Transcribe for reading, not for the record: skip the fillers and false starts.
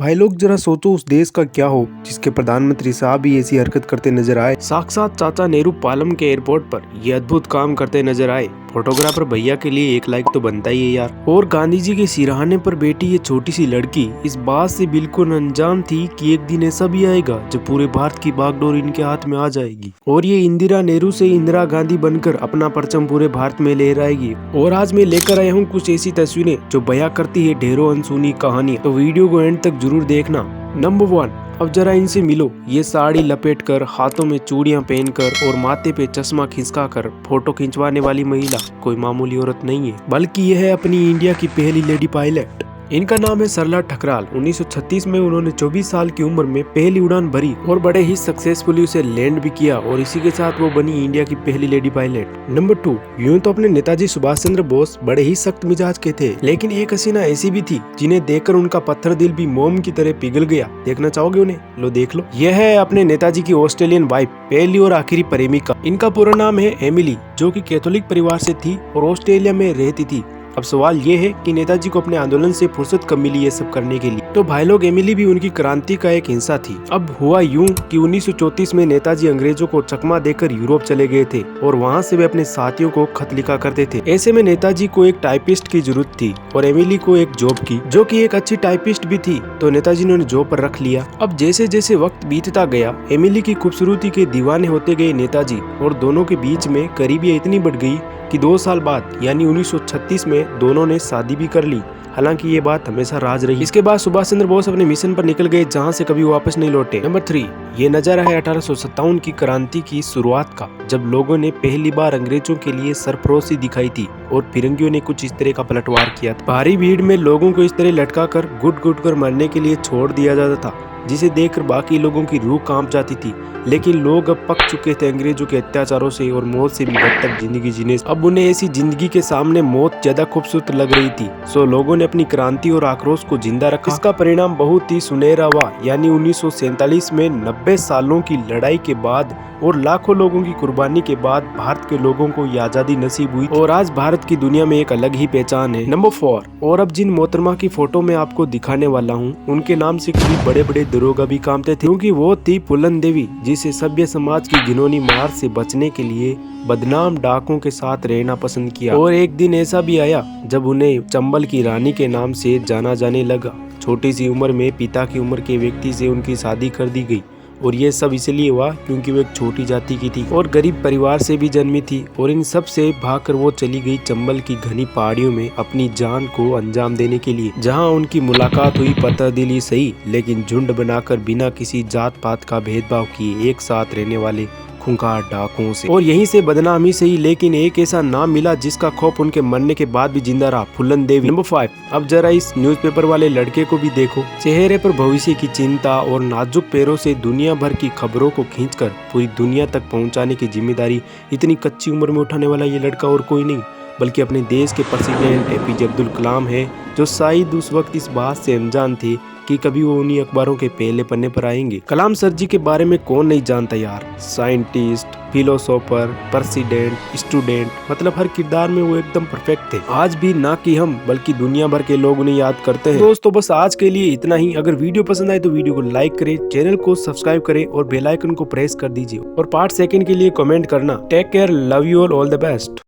भाई लोग जरा सोचो उस देश का क्या हो जिसके प्रधानमंत्री साहब भी ऐसी हरकत करते नजर आए। साक्षात चाचा नेहरू पालम के एयरपोर्ट पर ये अद्भुत काम करते नजर आए। फोटोग्राफर भैया के लिए एक लाइक तो बनता ही है यार। और गांधी जी के सिरहाने पर बैठी ये छोटी सी लड़की इस बात से बिल्कुल अनजान थी कि एक दिन ऐसा भी आएगा जब पूरे भारत की बागडोर इनके हाथ में आ जाएगी और ये इंदिरा नेहरू से इंदिरा गांधी बनकर अपना परचम पूरे भारत में लहराएगी। और आज मैं लेकर आया हूँ कुछ ऐसी तस्वीरें जो बयां करती है ढेरों अनसुनी कहानी। तो वीडियो को एंड तक जरूर देखना। नंबर 1, अब जरा इनसे मिलो। ये साड़ी लपेटकर, हाथों में चूड़ियां पहनकर और माथे पे चश्मा खिसका कर फोटो खिंचवाने वाली महिला कोई मामूली औरत नहीं है, बल्कि यह है अपनी इंडिया की पहली लेडी पायलट। इनका नाम है सरला ठकराल। 1936 में उन्होंने 24 साल की उम्र में पहली उड़ान भरी और बड़े ही सक्सेसफुली उसे लैंड भी किया और इसी के साथ वो बनी इंडिया की पहली लेडी पायलट। नंबर 2, यूं तो अपने नेताजी सुभाष चंद्र बोस बड़े ही सख्त मिजाज के थे, लेकिन एक हसीना ऐसी भी थी जिन्हें देखकर उनका पत्थर दिल भी मोम की तरह पिघल गया। देखना चाहोगे उन्हें? लो देख लो। यह है अपने नेताजी की ऑस्ट्रेलियन वाइफ, पहली और आखिरी प्रेमिका। इनका पूरा नाम है एमिली, जो कि कैथोलिक परिवार से थी और ऑस्ट्रेलिया में रहती थी। अब सवाल ये है कि नेताजी को अपने आंदोलन से फुर्सत कब मिली ये सब करने के लिए? तो भाई लोग, एमिली भी उनकी क्रांति का एक हिस्सा थी। अब हुआ यूं कि 1934 में नेताजी अंग्रेजों को चकमा देकर यूरोप चले गए थे और वहां से वे अपने साथियों को खत लिखा करते थे। ऐसे में नेताजी को एक टाइपिस्ट की जरूरत थी और एमिली को एक जॉब की, जो कि एक अच्छी टाइपिस्ट भी थी, तो नेताजी ने उन्हें जॉब पर रख लिया। अब जैसे जैसे वक्त बीतता गया, एमिली की खूबसूरती के दीवाने होते गए नेताजी और दोनों के बीच में करीबियां इतनी बढ़ गई कि 2 साल बाद यानी 1936 में दोनों ने शादी भी कर ली। हालांकि ये बात हमेशा राज रही। इसके बाद सुभाष चंद्र बोस अपने मिशन पर निकल गए, जहां से कभी वापस नहीं लौटे। नंबर 3, ये नजारा है 1857 की क्रांति की शुरुआत का, जब लोगों ने पहली बार अंग्रेजों के लिए सरफरोशी दिखाई थी और फिरंगियों ने कुछ इस तरह का पलटवार किया था। भारी भीड़ में लोगों को इस तरह लटका कर गुट गुट कर मरने के लिए छोड़ दिया जाता था, जिसे देखकर बाकी लोगों की रूह कांप जाती थी। लेकिन लोग अब पक चुके थे अंग्रेजों के अत्याचारों से और मौत से भी बदतर जिंदगी जीने से। अब उन्हें ऐसी जिंदगी के सामने मौत ज्यादा खूबसूरत लग रही थी, सो लोगों ने अपनी क्रांति और आक्रोश को जिंदा रखा। इसका परिणाम बहुत ही सुनहरा हुआ, यानी 1947 में 90 सालों की लड़ाई के बाद और लाखों लोगों की कुर्बानी के बाद भारत के लोगों को ये आजादी नसीब हुई और आज भारत की दुनिया में एक अलग ही पहचान है। नंबर 4, और अब जिन मोहतरमा की फोटो मैं आपको दिखाने वाला हूँ, उनके नाम से कभी बड़े बड़े दरोगा भी कामते थे, क्योंकि वो थी फूलन देवी, जिसे सभ्य समाज की घिनौनी मार से बचने के लिए बदनाम डाकुओं के साथ रहना पसंद किया। और एक दिन ऐसा भी आया जब उन्हें चंबल की रानी के नाम से जाना जाने लगा। छोटी सी उम्र में पिता की उम्र के व्यक्ति से उनकी शादी कर दी गई और ये सब इसलिए हुआ क्योंकि वो एक छोटी जाति की थी और गरीब परिवार से भी जन्मी थी। और इन सब से भागकर वो चली गई चंबल की घनी पहाड़ियों में अपनी जान को अंजाम देने के लिए, जहां उनकी मुलाकात हुई पत्थर दिली सही, लेकिन झुंड बनाकर बिना किसी जात पात का भेदभाव किए एक साथ रहने वाले खूंखार डाकुओं से। और यहीं से बदनामी सही, लेकिन एक ऐसा नाम मिला जिसका खौफ उनके मरने के बाद भी जिंदा रहा, फूलन देवी। नंबर 5, अब जरा इस न्यूज़पेपर वाले लड़के को भी देखो। चेहरे पर भविष्य की चिंता और नाजुक पैरों से दुनिया भर की खबरों को खींचकर पूरी दुनिया तक पहुंचाने की जिम्मेदारी इतनी कच्ची उम्र में उठाने वाला ये लड़का और कोई नहीं, बल्कि अपने देश के प्रेसिडेंट एपीजे अब्दुल कलाम है, जो शायद उस वक्त इस बात से अनजान थे कि कभी वो उन्हीं अखबारों के पहले पन्ने पर आएंगे। कलाम सर जी के बारे में कौन नहीं जानता यार। साइंटिस्ट, फिलोसोफर, प्रेसिडेंट, स्टूडेंट, मतलब हर किरदार में वो एकदम परफेक्ट थे। आज भी ना कि हम बल्कि दुनिया भर के लोग उन्हें याद करते हैं। दोस्तों बस आज के लिए इतना ही। अगर वीडियो पसंद आए तो वीडियो को लाइक करें, चैनल को सब्सक्राइब करें और बेल आइकन को प्रेस कर दीजिए और पार्ट 2 के लिए कमेंट करना। Take care, love you all the best.